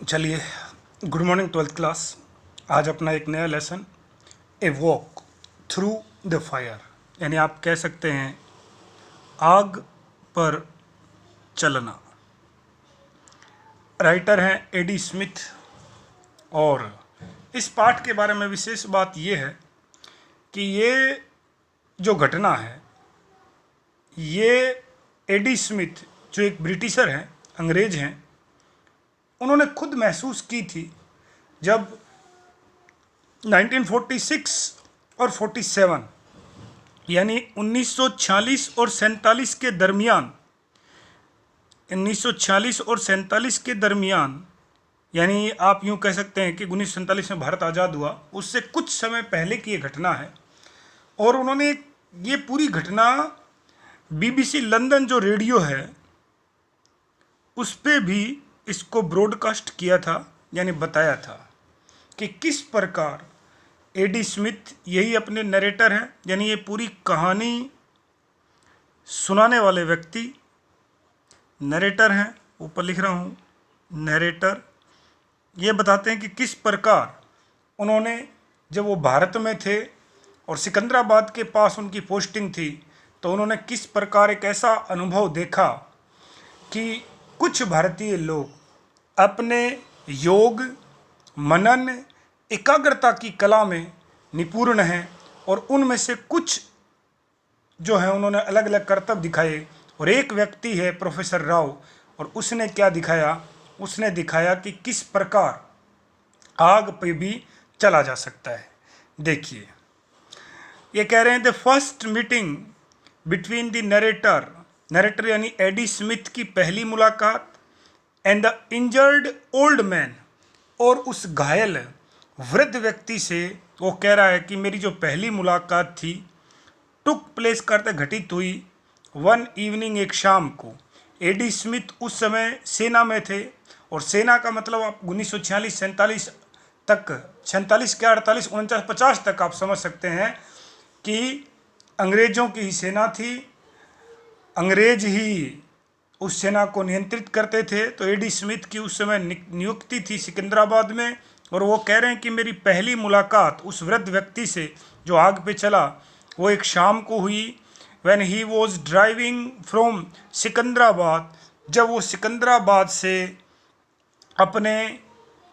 चलिए, good morning 12th class. आज अपना एक नया lesson, a walk through the fire, यानी आप कह सकते हैं आग पर चलना। राइटर हैं एडी स्मिथ। और इस पाठ के बारे में विशेष बात यह है कि ये जो घटना है, ये एडी स्मिथ जो एक ब्रिटिशर हैं, अंग्रेज हैं, उन्होंने खुद महसूस की थी जब 1946 और 47 यानी 1946 और 47 के दरमियान 1946 और 47 के दरमियान यानी आप यूँ कह सकते हैं कि 1947 में भारत आज़ाद हुआ, उससे कुछ समय पहले की ये घटना है। और उन्होंने ये पूरी घटना BBC लंदन जो रेडियो है उस पर भी इसको ब्रॉडकास्ट किया था, यानी बताया था कि किस प्रकार एडी स्मिथ, यही अपने नरेटर हैं, यानी ये पूरी कहानी सुनाने वाले व्यक्ति नरेटर हैं, ऊपर लिख रहा हूँ नरेटर। ये बताते हैं कि किस प्रकार उन्होंने, जब वो भारत में थे और सिकंदराबाद के पास उनकी पोस्टिंग थी, तो उन्होंने किस प्रकार एक ऐसा अनुभव देखा कि कुछ भारतीय लोग अपने योग, मनन, एकाग्रता की कला में निपुण हैं, और उनमें से कुछ जो है उन्होंने अलग अलग करतब दिखाए। और एक व्यक्ति है प्रोफेसर राव, और उसने क्या दिखाया, उसने दिखाया कि किस प्रकार आग पे भी चला जा सकता है। देखिए, ये कह रहे हैं the first meeting between the narrator यानी एडी स्मिथ की पहली मुलाकात and the injured old man, और उस घायल वृद्ध व्यक्ति से वो कह रहा है कि मेरी जो पहली मुलाकात थी टुक प्लेस करते घटित हुई वन इवनिंग, एक शाम को। एडी स्मिथ उस समय सेना में थे, और सेना का मतलब आप 1946-47 तक, 46 क्या 48 49 50 तक आप समझ सकते हैं कि अंग्रेज़ों की ही सेना थी, अंग्रेज ही उस सेना को नियंत्रित करते थे। तो एडी स्मिथ की उस समय नियुक्ति थी सिकंदराबाद में, और वो कह रहे हैं कि मेरी पहली मुलाकात उस वृद्ध व्यक्ति से जो आग पे चला, वो एक शाम को हुई। When he was driving from Secunderabad, जब वो सिकंदराबाद से अपने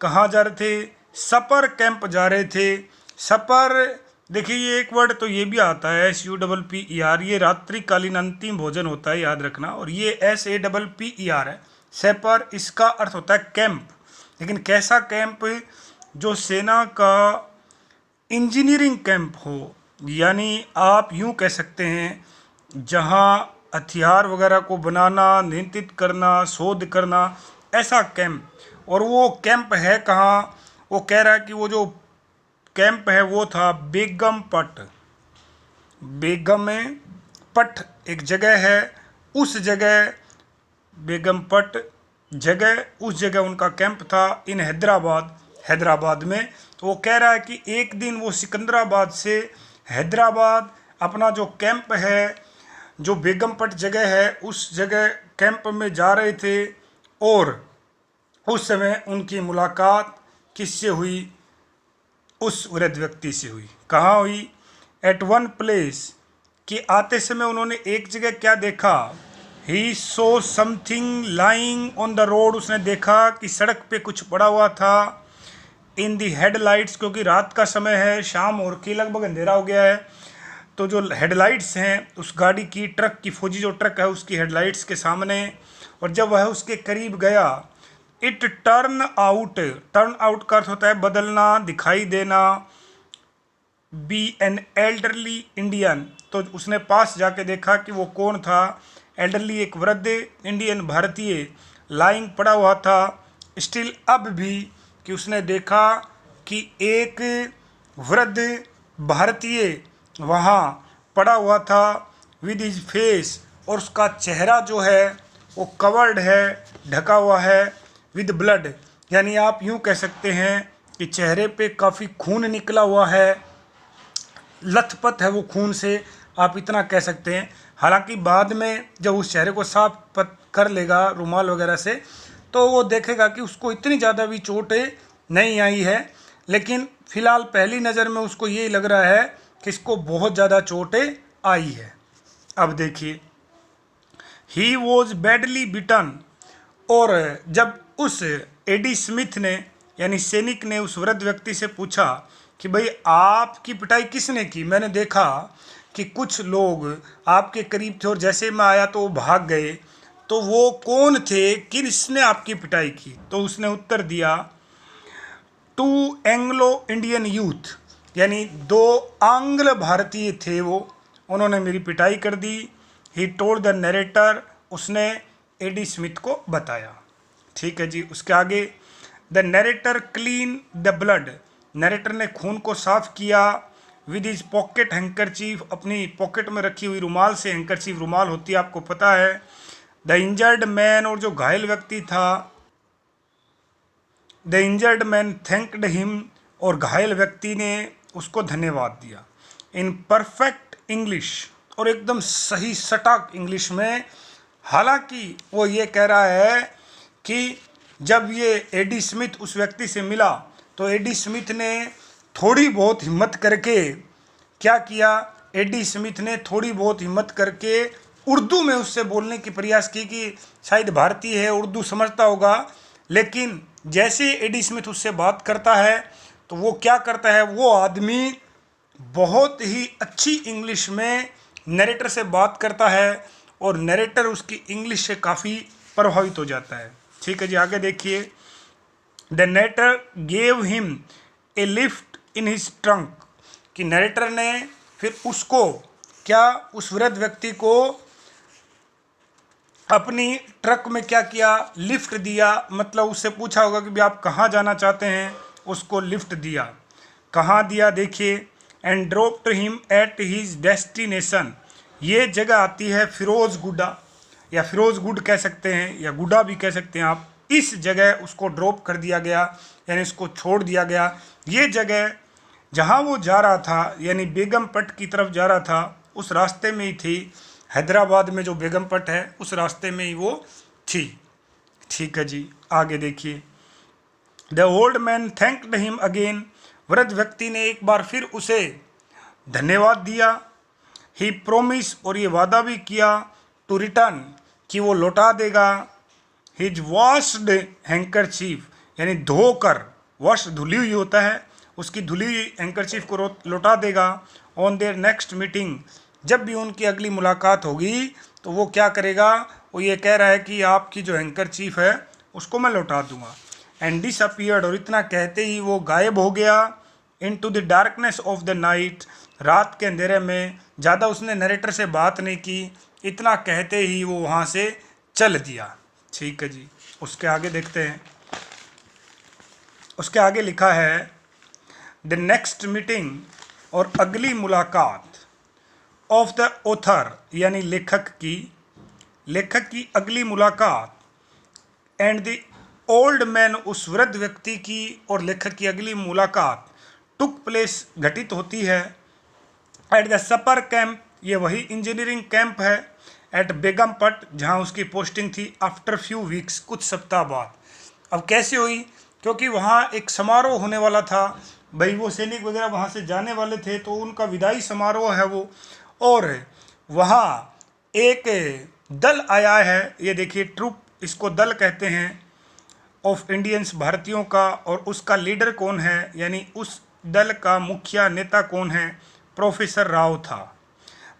कहाँ जा रहे थे, सपर कैंप जा रहे थे। सपर, देखिए ये एक वर्ड तो ये भी आता है SUPPER, ये रात्रिकालीन अंतिम भोजन होता है, याद रखना। और ये SAPPER है, सपर, इसका अर्थ होता है कैंप। लेकिन कैसा कैंप, जो सेना का इंजीनियरिंग कैंप हो, यानी आप यूँ कह सकते हैं जहाँ हथियार वगैरह को बनाना, नियंत्रित करना, शोध करना, ऐसा कैंप। और वो कैंप है कहाँ, वो कह रहा है कि वो जो कैंप है वो था बेगमपट। बेगमपट एक जगह है, उस जगह बेगमपट जगह, उस जगह उनका कैंप था इन हैदराबाद में। तो वो कह रहा है कि एक दिन वो सिकंदराबाद से हैदराबाद अपना जो कैंप है, जो बेगमपट जगह है, उस जगह कैंप में जा रहे थे। और उस समय उनकी मुलाकात किससे हुई, उस वृद्ध व्यक्ति से हुई। कहाँ हुई, एट वन प्लेस, कि आते समय उन्होंने एक जगह क्या देखा, he saw something lying on the road, उसने देखा कि सड़क पे कुछ पड़ा हुआ था। इन दी हेडलाइट्स, क्योंकि रात का समय है, शाम और की लगभग अंधेरा हो गया है, तो जो हेडलाइट्स हैं उस गाड़ी की, ट्रक की, फौजी जो ट्रक है उसकी हेडलाइट्स के सामने। और जब वह उसके करीब गया, इट टर्न आउट का अर्थ होता है बदलना, दिखाई देना। बी एन एल्डरली इंडियन, तो उसने पास जाके देखा कि वो कौन था, एल्डरली एक वृद्ध इंडियन भारतीय, लाइंग पड़ा हुआ था। स्टिल, अब भी, कि उसने देखा कि एक वृद्ध भारतीय वहाँ पड़ा हुआ था विद हिज फेस, और उसका चेहरा जो है वो कवर्ड है, ढका हुआ है विद ब्लड, यानी आप यूँ कह सकते हैं कि चेहरे पे काफ़ी खून निकला हुआ है, लथपथ है वो खून से, आप इतना कह सकते हैं। हालांकि बाद में जब उस चेहरे को साफ कर लेगा रुमाल वगैरह से, तो वो देखेगा कि उसको इतनी ज़्यादा भी चोटें नहीं आई है, लेकिन फ़िलहाल पहली नज़र में उसको यही लग रहा है कि इसको बहुत ज़्यादा चोटें आई है। अब देखिए, ही वॉज बैडली बिटन, और जब उस एडी स्मिथ ने यानी सैनिक ने उस वृद्ध व्यक्ति से पूछा कि भाई आपकी पिटाई किसने की, मैंने देखा कि कुछ लोग आपके करीब थे और जैसे मैं आया तो वो भाग गए, तो वो कौन थे, किसने आपकी पिटाई की? तो उसने उत्तर दिया, 2 एंग्लो इंडियन यूथ, यानी 2 आंग्ल भारतीय थे वो, उन्होंने मेरी पिटाई कर दी। ही टोल्ड द नरेटर, उसने एडी स्मिथ को बताया। ठीक है जी। उसके आगे, the narrator clean the blood, narrator ने खून को साफ किया विद हिज पॉकेट हैंकरचीफ, अपनी पॉकेट में रखी हुई रुमाल से, हैंकरचीफ रुमाल होती है आपको पता है। द इंजर्ड मैन, और जो घायल व्यक्ति था, the injured man thanked him, और घायल व्यक्ति ने उसको धन्यवाद दिया। इन परफेक्ट इंग्लिश, और एकदम सही सटाक इंग्लिश में। हालांकि वो ये कह रहा है कि जब ये एडी स्मिथ उस व्यक्ति से मिला तो एडी स्मिथ ने थोड़ी बहुत हिम्मत करके क्या किया, एडी स्मिथ ने थोड़ी बहुत हिम्मत करके उर्दू में उससे बोलने की प्रयास की कि शायद भारतीय है, उर्दू समझता होगा। लेकिन जैसे एडी स्मिथ उससे बात करता है तो वो क्या करता है, वो आदमी बहुत ही अच्छी इंग्लिश में नरेटर से बात करता है और नरेटर उसकी इंग्लिश से काफ़ी प्रभावित हो जाता है। ठीक है जी। आगे देखिए, the narrator gave him a lift in his trunk, कि नरेटर ने फिर उसको क्या, उस वृद्ध व्यक्ति को अपनी ट्रक में क्या किया, लिफ्ट दिया। मतलब उससे पूछा होगा कि भी आप कहाँ जाना चाहते हैं, उसको लिफ्ट दिया। कहाँ दिया देखिए, and dropped him at his destination, ये जगह आती है फिरोज गुड्डा, या फिरोज गुड कह सकते हैं या गुड्डा भी कह सकते हैं आप। इस जगह उसको ड्रॉप कर दिया गया, यानी उसको छोड़ दिया गया। ये जगह जहाँ वो जा रहा था, यानी बेगमपट की तरफ जा रहा था, उस रास्ते में ही थी। हैदराबाद में जो बेगमपट है उस रास्ते में ही वो थी। ठीक है जी। आगे देखिए, the old man thanked him again, वृद्ध व्यक्ति ने एक बार फिर उसे धन्यवाद दिया। ही प्रोमिस, और ये वादा भी किया, टू रिटर्न, कि वो लौटा देगा। हिज वॉश्ड हैंकरचीफ, यानी धोकर, वॉश धुली हुई होता है, उसकी धुली हुई हैंकरचीफ को लौटा देगा। ऑन देयर नेक्स्ट मीटिंग, जब भी उनकी अगली मुलाकात होगी तो वो क्या करेगा, वो ये कह रहा है कि आपकी जो हैंकरचीफ है उसको मैं लौटा दूंगा। एंड डिसअपीयर्ड, और इतना कहते ही वो गायब हो गया। Into the darkness of the night, रात के अंधेरे में। ज़्यादा उसने नरेटर से बात नहीं की, इतना कहते ही वो वहाँ से चल दिया। ठीक है जी। उसके आगे देखते हैं, उसके आगे लिखा है, द नेक्स्ट मीटिंग, और अगली मुलाकात, ऑफ द ऑथर, यानी लेखक की अगली मुलाकात, एंड द ओल्ड मैन, उस वृद्ध व्यक्ति की और लेखक की अगली मुलाकात, टुक प्लेस, घटित होती है, एट द सपर कैंप, ये वही इंजीनियरिंग कैंप है, एट बेगमपट, जहाँ उसकी पोस्टिंग थी, आफ्टर फ्यू वीक्स, कुछ सप्ताह बाद। अब कैसे हुई, क्योंकि वहाँ एक समारोह होने वाला था, भाई वो सैनिक वगैरह वहाँ से जाने वाले थे, तो उनका विदाई समारोह है वो, और वहाँ एक दल आया है, ये देखिए ट्रुप, इसको दल कहते हैं, ऑफ इंडियंस, भारतीयों का, और उसका लीडर कौन है, यानी उस दल का मुखिया नेता कौन है, प्रोफेसर राव था।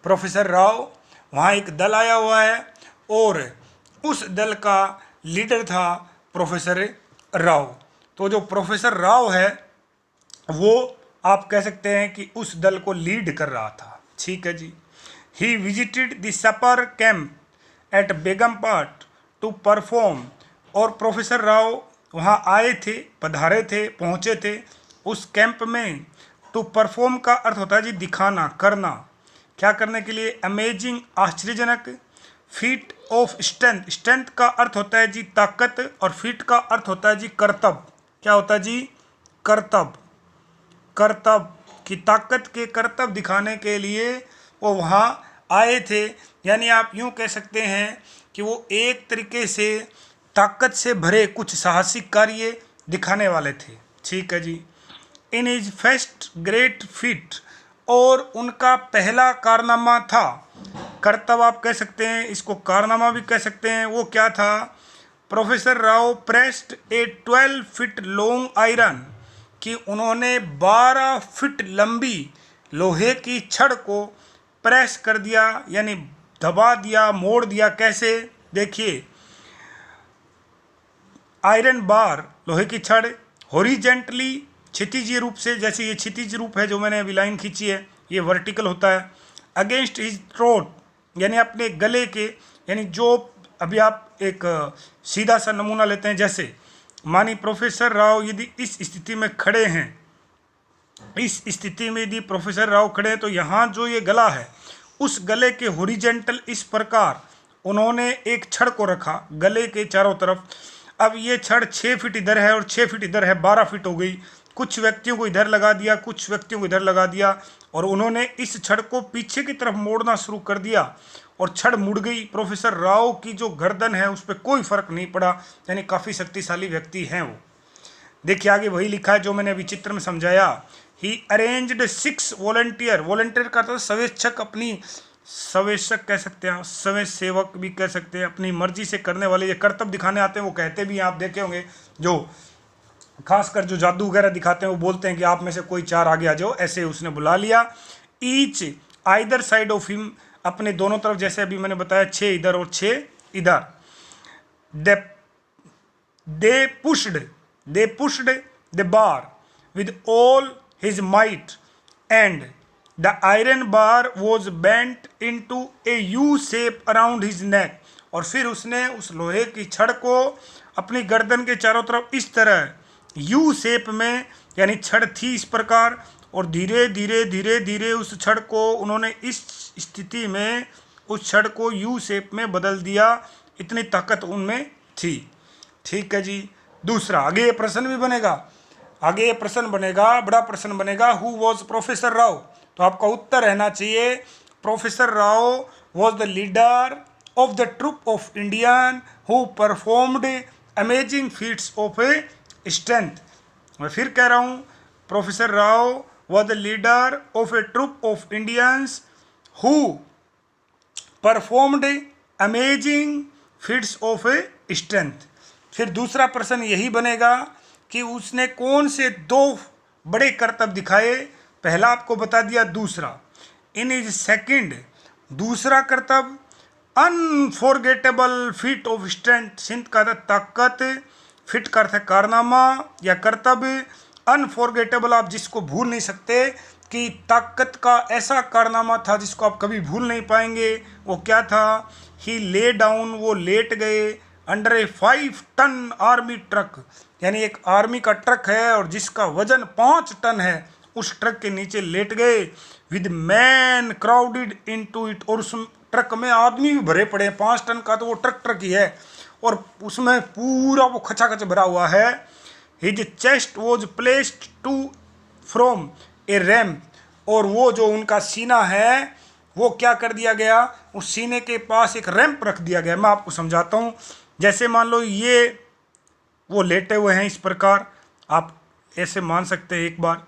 प्रोफेसर राव, वहाँ एक दल आया हुआ है और उस दल का लीडर था प्रोफेसर राव। तो जो प्रोफेसर राव है वो आप कह सकते हैं कि उस दल को लीड कर रहा था। ठीक है जी। He visited the sapper camp at Begumpet to perform, और प्रोफेसर राव वहाँ आए थे, पधारे थे, पहुँचे थे उस कैंप में। टू परफॉर्म का अर्थ होता है जी दिखाना, करना। क्या करने के लिए, अमेजिंग, आश्चर्यजनक। फीट ऑफ स्ट्रेंथ, स्ट्रेंथ का अर्थ होता है जी ताकत, और फीट का अर्थ होता है जी कर्तव्य। क्या होता है जी, कर्तव्य, कर्तव्य की ताकत के कर्तव्य दिखाने के लिए वो वहाँ आए थे। यानी आप यूँ कह सकते हैं कि वो एक तरीके से ताकत से भरे कुछ साहसिक कार्य दिखाने वाले थे। ठीक है जी। इन इज फर्स्ट ग्रेट फीट, और उनका पहला कारनामा था, करतब आप कह सकते हैं, इसको कारनामा भी कह सकते हैं, वो क्या था? प्रोफेसर राव प्रेस्ड ए 12 फीट लॉन्ग आयरन, कि उन्होंने 12 फीट लंबी लोहे की छड़ को प्रेस कर दिया, यानी दबा दिया, मोड़ दिया। कैसे? देखिए, आयरन बार, लोहे की छड़, हॉरिजेंटली, क्षितिजीय रूप से, जैसे ये क्षितिज रूप है जो मैंने अभी लाइन खींची है, ये वर्टिकल होता है। अगेंस्ट हिज थ्रोट, यानी अपने गले के, यानी जो अभी आप एक सीधा सा नमूना लेते हैं, जैसे मानी प्रोफेसर राव यदि इस स्थिति में खड़े हैं, इस स्थिति में यदि प्रोफेसर राव खड़े हैं, तो यहाँ जो ये गला है, उस गले के हॉरिजेंटल इस प्रकार उन्होंने एक छड़ को रखा गले के चारों तरफ। अब ये छड़ 6 फीट इधर है और 6 फीट इधर है, 12 फीट हो गई। कुछ व्यक्तियों को इधर लगा दिया, कुछ व्यक्तियों को इधर लगा दिया, और उन्होंने इस छड़ को पीछे की तरफ मोड़ना शुरू कर दिया, और छड़ मुड़ गई। प्रोफेसर राव की जो गर्दन है उस पर कोई फर्क नहीं पड़ा, यानी काफ़ी शक्तिशाली व्यक्ति हैं वो। देखिए आगे वही लिखा है जो मैंने अभी चित्र में समझाया। ही अरेंज्ड 6 वॉलंटियर, वॉलंटियर का तो सवेक्षक, अपनी सवेक्षक कह सकते हैं, स्वयं सेवक भी कह सकते हैं, अपनी मर्जी से करने वाले, ये कर्तव्य दिखाने आते हैं, वो कहते भी हैं, आप देखे होंगे, जो खासकर जो जादू वगैरह दिखाते हैं वो बोलते हैं कि आप में से कोई 4 आगे आ जाओ, ऐसे उसने बुला लिया। Each either side of him, अपने दोनों तरफ, जैसे अभी मैंने बताया 6 इधर और 6 इधर। They pushed the bar with all his might, and the iron bar was bent into a U shape around his neck, और फिर उसने उस लोहे की छड़ को अपनी गर्दन के चारों तरफ इस तरह U शेप में, यानी छड़ थी इस प्रकार, और धीरे धीरे धीरे धीरे उस छड़ को उन्होंने इस स्थिति में, उस छड़ को U शेप में बदल दिया। इतनी ताकत उनमें थी। ठीक है जी। दूसरा, आगे ये प्रश्न भी बनेगा, आगे ये प्रश्न बनेगा, बड़ा प्रश्न बनेगा, हु वॉज प्रोफेसर राव? तो आपका उत्तर रहना चाहिए, professor Rao was the leader of the troupe of Indian who performed amazing feats of strength. मैं फिर कह रहा हूँ, professor Rao was the leader of a troupe of Indians who performed amazing feats of strength. फिर दूसरा प्रश्न यही बनेगा कि उसने कौन से 2 बड़े करतब दिखाए? पहला आपको बता दिया, दूसरा इन इज सेकंड, दूसरा करतब unforgettable feet of strength, synth का ताकत, फिट का अर्थ है कारनामा या कर्तव्य, अनफॉरगेटेबल आप जिसको भूल नहीं सकते, कि ताकत का ऐसा कारनामा था जिसको आप कभी भूल नहीं पाएंगे। वो क्या था? ही ले डाउन, वो लेट गए, अंडर ए 5 टन आर्मी ट्रक, यानी एक आर्मी का ट्रक है और जिसका वजन 5 टन है, उस ट्रक के नीचे लेट गए। With man crowded into it, और उस ट्रक में आदमी भी भरे पड़े हैं। 5 टन का तो वो ट्रक ही है, और उसमें पूरा वो खचाखच भरा हुआ है। His chest was placed to from a ramp, और वो जो उनका सीना है वो क्या कर दिया गया, उस सीने के पास एक रैंप रख दिया गया। मैं आपको समझाता हूँ। जैसे मान लो ये वो लेटे हुए हैं इस प्रकार, आप ऐसे मान सकते हैं एक बार,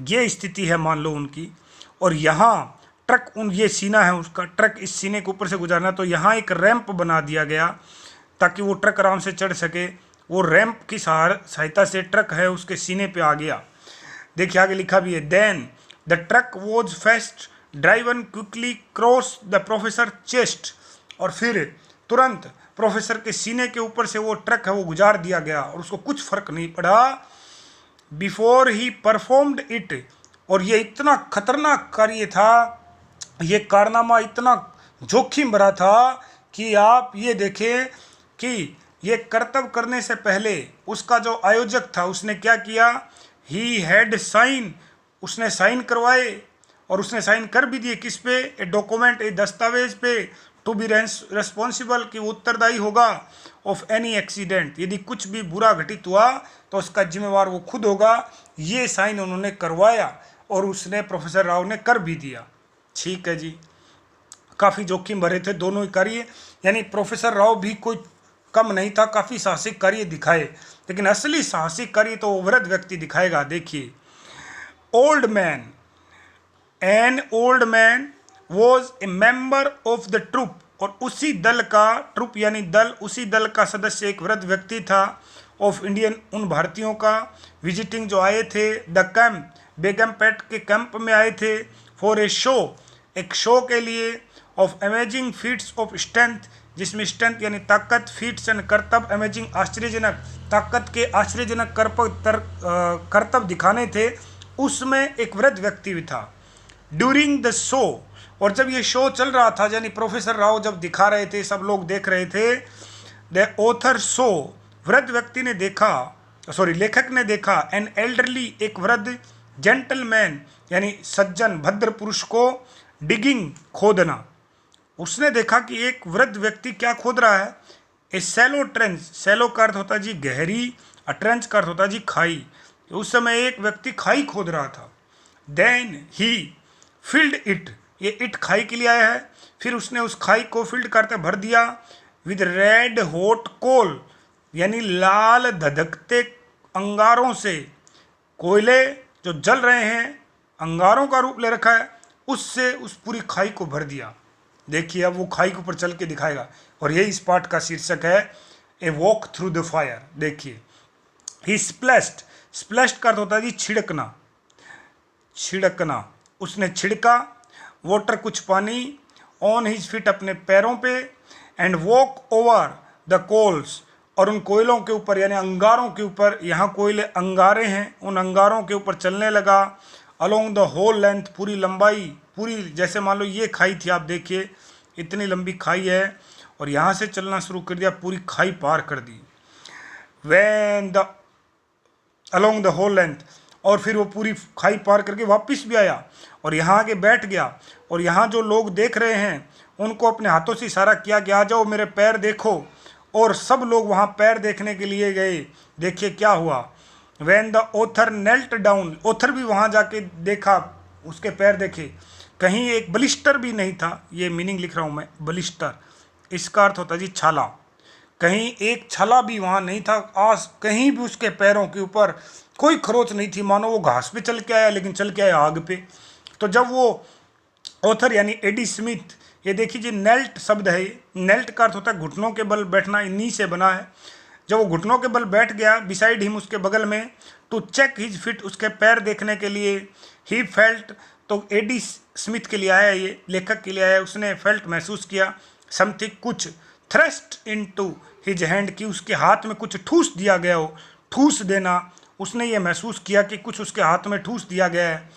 ये स्थिति है मान लो उनकी, और यहाँ ट्रक, ये सीना है उसका, ट्रक इस सीने के ऊपर से गुजारना, तो यहाँ एक रैंप बना दिया गया ताकि वो ट्रक आराम से चढ़ सके। वो रैंप की सहायता से ट्रक है उसके सीने पे आ गया। देखिए आगे लिखा भी है, then the truck was first driven quickly cross the professor chest, और फिर तुरंत प्रोफेसर के सीने के ऊपर से वो ट्रक है वो गुजार दिया गया, और उसको कुछ फर्क नहीं पड़ा। बिफोर ही परफॉर्म्ड इट, और ये इतना खतरनाक कार्य था, ये कारनामा इतना जोखिम भरा था कि आप ये देखें कि ये कर्तव्य करने से पहले उसका जो आयोजक था उसने क्या किया, ही हैड साइन, उसने साइन करवाए, और उसने साइन कर भी दिए किस पे, ए डॉक्यूमेंट, ए दस्तावेज पे, टू बी रेस्पॉन्सिबल, कि वो उत्तरदायी होगा, ऑफ एनी एक्सीडेंट, यदि कुछ भी बुरा घटित हुआ तो उसका जिम्मेवार वो खुद होगा। ये साइन उन्होंने करवाया और उसने प्रोफेसर राव ने कर भी दिया। ठीक है जी। काफ़ी जोखिम भरे थे दोनों ही कार्य, यानी प्रोफेसर राव भी कोई कम नहीं था, काफ़ी साहसिक कार्य दिखाए। लेकिन असली साहसिक कार्य तो वृद्ध व्यक्ति दिखाएगा। देखिए, old man, an old man was a member of the troupe, और उसी दल का, ट्रुप यानी दल, उसी दल का सदस्य एक वृद्ध व्यक्ति था, ऑफ इंडियन, उन भारतीयों का, विजिटिंग जो आए थे, द कैंप, बेगमपेट के कैंप में आए थे, फॉर ए शो, एक शो के लिए, of amazing feats of strength, जिसमें स्ट्रेंथ यानी ताकत, फीट्स एंड करतब, अमेजिंग आश्चर्यजनक, ताकत के आश्चर्यजनक करतब दिखाने थे, उसमें एक वृद्ध व्यक्ति भी था। ड्यूरिंग द शो, और जब ये शो चल रहा था, यानी प्रोफेसर राव जब दिखा रहे थे, सब लोग देख रहे थे, द ऑथर शो, वृद्ध व्यक्ति ने देखा, सॉरी लेखक ने देखा, एन एल्डरली, एक वृद्ध, जेंटलमैन यानी सज्जन भद्र पुरुष को, डिगिंग, खोदना, उसने देखा कि एक वृद्ध व्यक्ति क्या खोद रहा है, ए सैलो ट्रेंच, सैलो का अर्थ होता है जी गहरी, ट्रेंच का अर्थ होता है जी खाई, उस समय एक व्यक्ति खाई खोद रहा था। देन ही फिल्ड इट, ये इट खाई के लिए आया है, फिर उसने उस खाई को फिल्ड करते भर दिया, विद रेड हॉट कोल, यानी लाल धधकते अंगारों से, कोयले जो जल रहे हैं, अंगारों का रूप ले रखा है, उससे उस पूरी खाई को भर दिया। देखिए, अब वो खाई के ऊपर चल के दिखाएगा, और यही इस पाठ का शीर्षक है, a walk through the fire. देखिए, ही स्प्लैश्ड, स्प्लैश्ड का अर्थ होता है जी छिड़कना, छिड़कना, उसने छिड़का, वाटर कुछ पानी, ऑन हिज फीट, अपने पैरों पे, and walk over the coals, और उन कोयलों के ऊपर यानी अंगारों के ऊपर, यहाँ कोयले अंगारे हैं, उन अंगारों के ऊपर चलने लगा, अलोंग द होल लेंथ, पूरी लंबाई, पूरी, जैसे मान लो ये खाई थी, आप देखिए इतनी लंबी खाई है, और यहाँ से चलना शुरू कर दिया, पूरी खाई पार कर दी। When the along the whole length, और फिर वो पूरी खाई पार करके वापस भी आया, और यहाँ आके बैठ गया, और यहाँ जो लोग देख रहे हैं उनको अपने हाथों से इशारा किया कि आ जाओ मेरे पैर देखो, और सब लोग वहाँ पैर देखने के लिए गए। देखिए क्या हुआ, when the author knelt down, author भी वहाँ जाके देखा, उसके पैर देखे, कहीं एक बलिस्टर भी नहीं था, ये मीनिंग लिख रहा हूँ मैं, बलिस्टर इसका अर्थ होता है जी छाला, कहीं एक छाला भी वहाँ नहीं था, कहीं भी उसके पैरों के ऊपर कोई खरोच नहीं थी, मानो वो घास पे चल के आया, लेकिन चल के आया आग पे। तो जब वो ऑथर यानी एडी स्मिथ, ये देखिए जी नेल्ट शब्द है, नेल्ट का अर्थ होता है घुटनों के बल बैठना, इन्हीं से बना है। जब वो घुटनों के बल बैठ गया, बिसाइड हिम, उसके बगल में, टू चेक हिज फिट, उसके पैर देखने के लिए, ही फेल्ट, तो एडी स्मिथ के लिए आया, ये लेखक के लिए आया, उसने फेल्ट महसूस किया, समथिंग कुछ, थ्रस्ट इनटू हिज हैंड, की उसके हाथ में कुछ ठूस दिया गया हो, ठूस देना, उसने ये महसूस किया कि कुछ उसके हाथ में ठूस दिया गया है।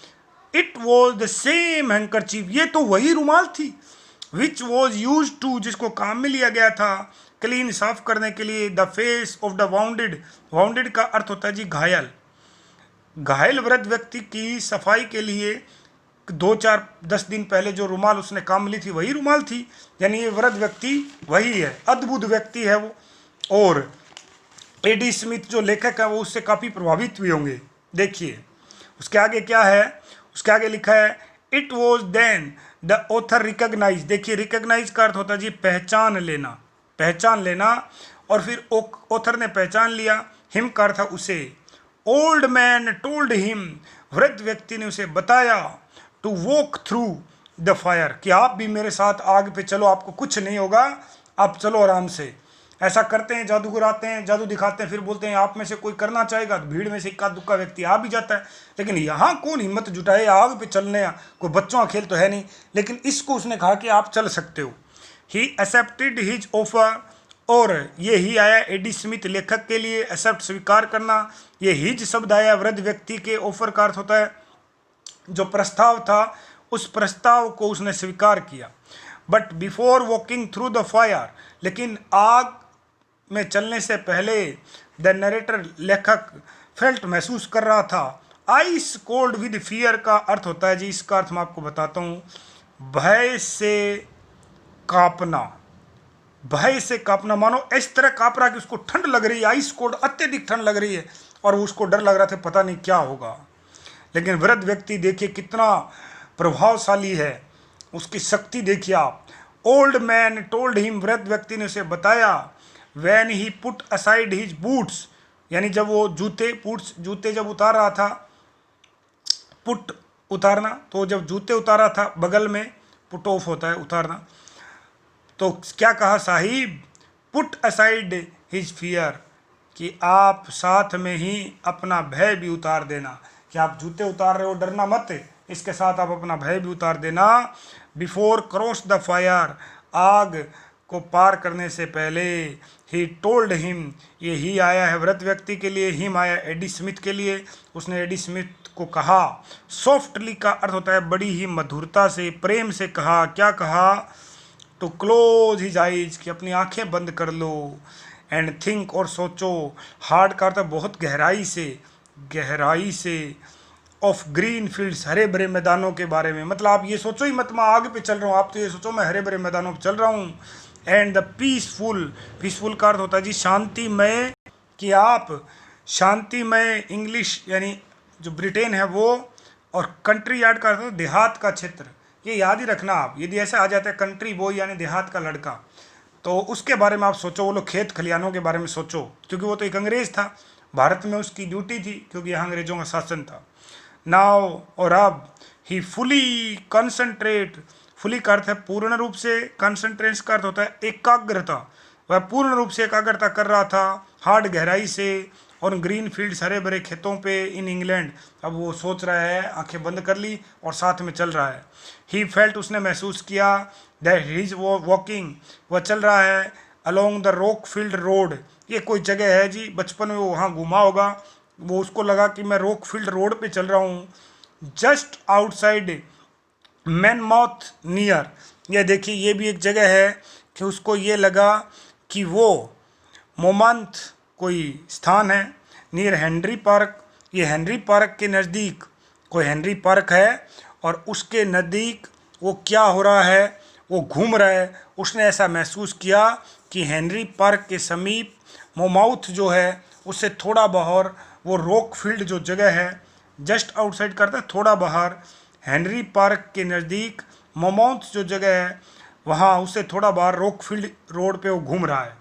It was the same handkerchief, ये तो वही रुमाल थी, विच वॉज यूज टू, जिसको काम में लिया गया था, क्लीन, साफ करने के लिए, the face of the bounded, bounded का अर्थ होता है जी घायल, घायल वृद्ध व्यक्ति की सफाई के लिए 2-4-10 दिन पहले जो रुमाल उसने काम में ली थी वही रुमाल थी, यानी ये वृद्ध व्यक्ति वही है, अद्भुत व्यक्ति है वो। और एडी स्मिथ जो लेखक है वो उससे काफ़ी प्रभावित हुए होंगे। देखिए उसके आगे क्या है, उसके आगे लिखा है, it was then the author recognize, देखिए रिकग्नाइज का अर्थ होता है जी पहचान लेना, पहचान लेना, और फिर ऑथर ने पहचान लिया, हिम का अर्थ था उसे, ओल्ड मैन टोल्ड हिम, वृद्ध व्यक्ति ने उसे बताया, to walk through the fire, कि आप भी मेरे साथ आग पे चलो, आपको कुछ नहीं होगा, आप चलो आराम से। ऐसा करते हैं, जादूगर आते हैं, जादू दिखाते हैं, फिर बोलते हैं आप में से कोई करना चाहेगा, तो भीड़ में से इक्का दुक्का व्यक्ति आ भी जाता है, लेकिन यहाँ कौन हिम्मत जुटाए आग पे चलने, कोई बच्चों का खेल तो है नहीं, लेकिन इसको उसने कहा कि आप चल सकते हो। ही एक्सेप्टेड हिज ऑफर, और ये ही आया एडी स्मिथ लेखक के लिए, एक्सेप्ट स्वीकार करना, ये हिज शब्द आया वृद्ध व्यक्ति के, ऑफर का अर्थ होता है जो प्रस्ताव था, उस प्रस्ताव को उसने स्वीकार किया। But before walking through the fire, लेकिन आग में चलने से पहले द नरेटर लेखक फेल्ट महसूस कर रहा था, आइस कोल्ड विद फियर का अर्थ होता है जी, इसका अर्थ मैं आपको बताता हूँ, भय से कांपना, भय से कांपना, मानो इस तरह कांप रहा कि उसको ठंड लग रही है, आइस कोल्ड, अत्यधिक ठंड लग रही है, और उसको डर लग रहा था पता नहीं क्या होगा। लेकिन वृद्ध व्यक्ति देखिए कितना प्रभावशाली है, उसकी शक्ति देखिए आप। ओल्ड मैन टोल्ड हिम, वृद्ध व्यक्ति ने उसे बताया, when he put aside his boots, यानी जब वो जूते जब उतार रहा था, पुट उतारना, तो जब जूते उतारा था बगल में पुट ऑफ होता है उतारना, तो क्या कहा Sahib, put aside his fear, कि आप साथ में ही अपना भय भी उतार देना, कि आप जूते उतार रहे हो डरना मत, इसके साथ आप अपना भय भी उतार देना। बिफोर क्रॉस द फायर, आग को पार करने से पहले, ही टोल्ड हिम, ये ही आया है व्रत व्यक्ति के लिए, हिम आया एडी स्मिथ के लिए, उसने एडी स्मिथ को कहा। सॉफ्टली का अर्थ होता है बड़ी ही मधुरता से, प्रेम से कहा। क्या कहा, टू क्लोज हिज आइज, कि अपनी आंखें बंद कर लो, एंड थिंक, और सोचो, हार्ड का अर्थ बहुत गहराई से, ऑफ ग्रीन फील्ड्स, हरे भरे मैदानों के बारे में, मतलब आप ये सोचो ही मत मैं आग पे चल रहा हूँ, आप तो ये सोचो मैं हरे भरे मैदानों पे चल रहा हूँ। एंड द पीसफुल का अर्थ होता है जी शांतिमय, कि आप शांतिमय, इंग्लिश यानी जो ब्रिटेन है वो, और कंट्री यार्ड का अर्थ है देहात का क्षेत्र, ये याद ही रखना आप, यदि ऐसे आ जाता है कंट्री बॉय यानी देहात का लड़का, तो उसके बारे में आप सोचो, वो लोग खेत खलिहानों के बारे में सोचो, क्योंकि वो तो एक अंग्रेज था, भारत में उसकी ड्यूटी थी क्योंकि यहाँ अंग्रेजों का शासन था। नाउ, और अब, ही फुली कंसंट्रेट, फुली का अर्थ है पूर्ण रूप से, कंसंट्रेट का अर्थ होता है एकाग्रता, वह पूर्ण रूप से एकाग्रता कर रहा था, हार्ड गहराई से, और ग्रीन फील्ड्स हरे भरे खेतों पे इन इंग्लैंड, अब वो सोच रहा है, आंखें बंद कर ली और साथ में चल रहा है। ही फेल्ट, उसने महसूस किया, दैट हिज वॉकिंग, वह चल रहा है, along the rock field road, ये कोई जगह है जी, बचपन में वो वहाँ घूमा होगा, वो उसको लगा कि मैं रॉक फील्ड रोड पे चल रहा हूँ। जस्ट आउटसाइड मैनमाउथ नियर, ये देखिए ये भी एक जगह है कि उसको ये लगा कि वो मोमंथ कोई स्थान है, नियर हेनरी पार्क, ये हेनरी पार्क के नज़दीक कोई हेनरी पार्क है, और उसके नज़दीक वो क्या हो रहा है, वो घूम रहा है। उसने ऐसा महसूस किया कि हेनरी पार्क के समीप मोमाउथ जो है उससे थोड़ा बाहर वो रॉक फील्ड जो जगह है, जस्ट आउटसाइड करता है थोड़ा बाहर, हेनरी पार्क के नज़दीक मोमाउथ जो जगह है वहाँ उससे थोड़ा बाहर रॉक फील्ड रोड पे वो घूम रहा है।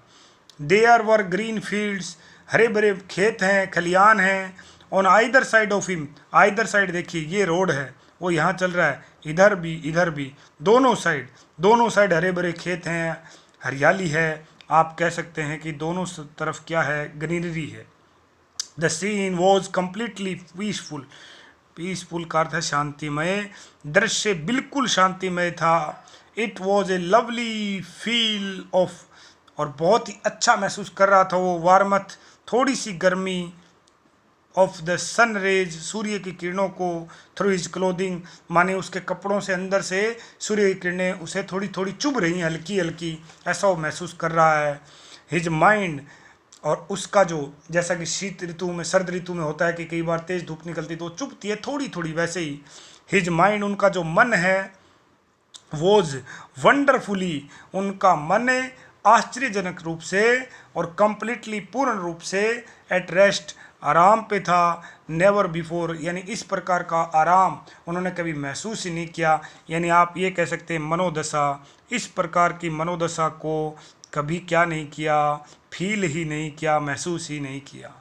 देयर वर ग्रीन फील्ड्स, हरे भरे खेत हैं, खलियान हैं, on either side of him, either side देखिए ये रोड है, वो यहाँ चल रहा है, इधर भी, दोनों साइड हरे भरे खेत हैं, हरियाली है, आप कह सकते हैं कि दोनों तरफ क्या है, ग्रीनरी है। The scene was completely peaceful का अर्थ है शांतिमय, दृश्य बिल्कुल शांतिमय था। It was a lovely feel of, और बहुत ही अच्छा महसूस कर रहा था वो, वार्मथ, थोड़ी सी गर्मी, ऑफ द सन रेज, सूर्य की किरणों को, थ्रू हिज क्लोथिंग, माने उसके कपड़ों से अंदर से सूर्य की किरणें उसे थोड़ी थोड़ी चुभ रही हैं, हल्की हल्की, ऐसा वो महसूस कर रहा है। हिज माइंड, और उसका जो, जैसा कि शीत ऋतु में, सर्द ऋतु में होता है कि कई बार तेज़ धूप निकलती तो चुभती है थोड़ी थोड़ी, वैसे ही हिज माइंड, उनका जो मन है, वॉज वंडरफुली, उनका मन आश्चर्यजनक रूप से और कंप्लीटली पूर्ण रूप से एट रेस्ट, आराम पे था, नेवर बिफोर, यानी इस प्रकार का आराम उन्होंने कभी महसूस ही नहीं किया, यानी आप ये कह सकते हैं मनोदशा, इस प्रकार की मनोदशा को कभी क्या नहीं किया, फील ही नहीं किया, महसूस ही नहीं किया।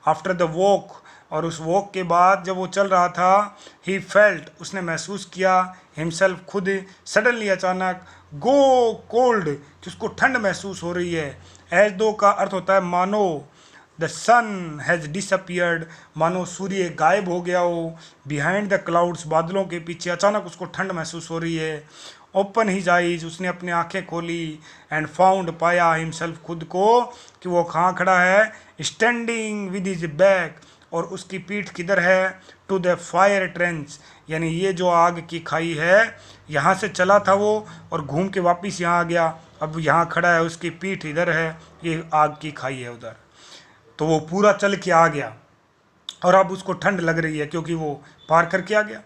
आफ्टर द वॉक, और उस वॉक के बाद जब वो चल रहा था, ही फेल्ट, उसने महसूस किया, हिमसेल्फ खुद, सडनली अचानक, गो कोल्ड, कि उसको ठंड महसूस हो रही है। एज दो का अर्थ होता है मानो, द सन हैज़ डिसअपियर्ड, मानो सूर्य गायब हो गया हो, बिहाइंड द क्लाउड्स, बादलों के पीछे अचानक उसको ठंड महसूस हो रही है। ओपन हिज आइज, उसने अपनी आंखें खोली, एंड फाउंड, पाया, हिमसेल्फ, खुद को, कि वो कहाँ खड़ा है, स्टैंडिंग विद हिज बैक, और उसकी पीठ किधर है, टू द फायर ट्रेंच, यानी ये जो आग की खाई है, यहाँ से चला था वो और घूम के वापस यहाँ आ गया, अब यहाँ खड़ा है, उसकी पीठ इधर है, ये आग की खाई है उधर, तो वो पूरा चल के आ गया और अब उसको ठंड लग रही है क्योंकि वो पार करके आ गया।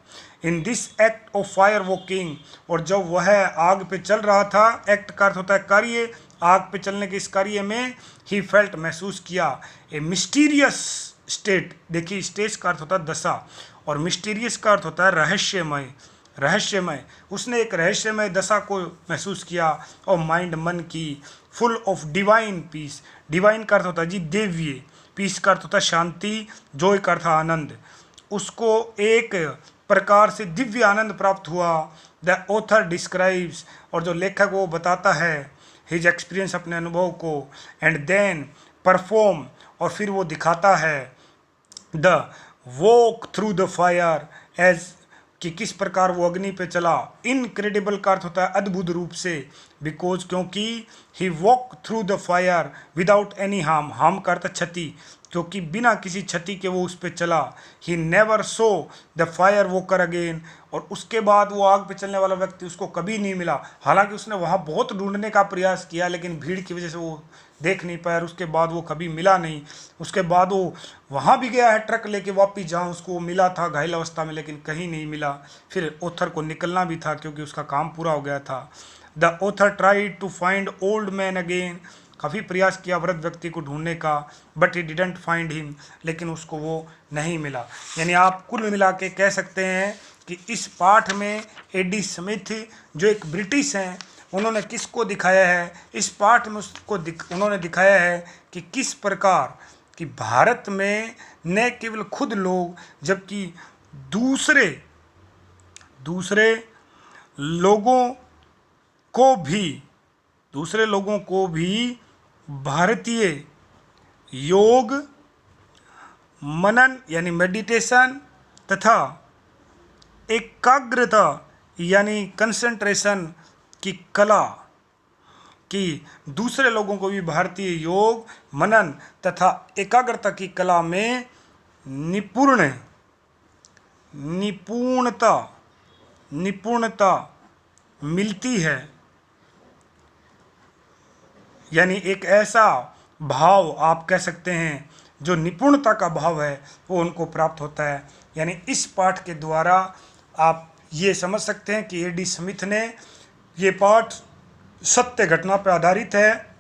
In this act of fire walking, और जब वह आग पे चल रहा था, एक्ट का अर्थ होता है कार्य, आग पे चलने के इस कार्य में, ही फेल्ट, महसूस किया, ए मिस्टीरियस स्टेट, देखिए स्टेज का अर्थ होता है दशा और मिस्टीरियस का अर्थ होता है रहस्यमय, उसने एक रहस्यमय दशा को महसूस किया, और माइंड, मन की, full of divine peace. Divine का अर्थ होता है जी देवीय, पीस का अर्थ होता है शांति, जॉय का अर्थ आनंद। उसको एक प्रकार से दिव्य आनंद प्राप्त हुआ। द ऑथर डिस्क्राइब्स, और जो लेखक वो बताता है हिज एक्सपीरियंस, अपने अनुभव को, एंड देन परफॉर्म, और फिर वो दिखाता है the walk through the fire as, कि किस प्रकार वो अग्नि पे चला। इनक्रेडिबल का अर्थ होता है अद्भुत रूप से, बिकॉज क्योंकि he walk through the fire without any harm, harm का अर्थ क्षति, क्योंकि बिना किसी क्षति के वो उस पर चला। He never so the fire walker again, और उसके बाद वो आग पे चलने वाला व्यक्ति उसको कभी नहीं मिला। हालांकि उसने वहाँ बहुत ढूंढने का प्रयास किया, लेकिन भीड़ की वजह से वो देख नहीं पाया, और उसके बाद वो कभी मिला नहीं। उसके बाद वो वहाँ भी गया है ट्रक लेके वापिस, जहाँ उसको मिला था घायल अवस्था में, लेकिन कहीं नहीं मिला। फिर ऑथर को निकलना भी था क्योंकि उसका काम पूरा हो गया था। The author tried to find old man again, काफ़ी प्रयास किया वृद्ध व्यक्ति को ढूंढने का, but he didn't find him, लेकिन उसको वो नहीं मिला। यानी आप कुल मिला के कह सकते हैं कि इस पाठ में एडी स्मिथ जो एक ब्रिटिश हैं, उन्होंने किसको दिखाया है, इस पाठ में उसको उन्होंने दिखाया है कि किस प्रकार कि भारत में न केवल खुद लोग, जबकि दूसरे लोगों को भी भारतीय योग, मनन यानी मेडिटेशन तथा एकाग्रता यानी कंसंट्रेशन की कला, कि दूसरे लोगों को भी भारतीय योग, मनन तथा एकाग्रता की कला में निपुणता मिलती है। यानी एक ऐसा भाव आप कह सकते हैं जो निपुणता का भाव है, वो उनको प्राप्त होता है। यानी इस पाठ के द्वारा आप ये समझ सकते हैं कि एडी स्मिथ ने, ये पाठ सत्य घटना पर आधारित है,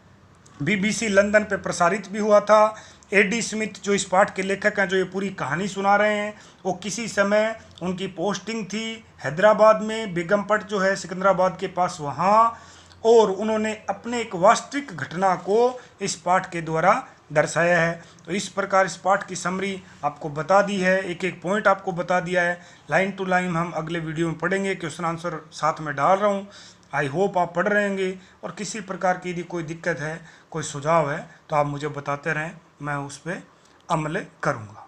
BBC लंदन पे प्रसारित भी हुआ था। एडी स्मिथ जो इस पाठ के लेखक हैं, जो ये पूरी कहानी सुना रहे हैं, वो किसी समय उनकी पोस्टिंग थी हैदराबाद में, बेगमपट जो है सिकंदराबाद के पास, वहाँ, और उन्होंने अपने एक वास्तविक घटना को इस पाठ के द्वारा दर्शाया है। तो इस प्रकार इस पाठ की समरी आपको बता दी है, एक एक पॉइंट आपको बता दिया है। लाइन टू लाइन हम अगले वीडियो में पढ़ेंगे, क्वेश्चन आंसर साथ में डाल रहा हूँ। आई होप आप पढ़ रहे होंगे, और किसी प्रकार की यदि कोई दिक्कत है, कोई सुझाव है, तो आप मुझे बताते रहें, मैं उस पर अमल करूँगा।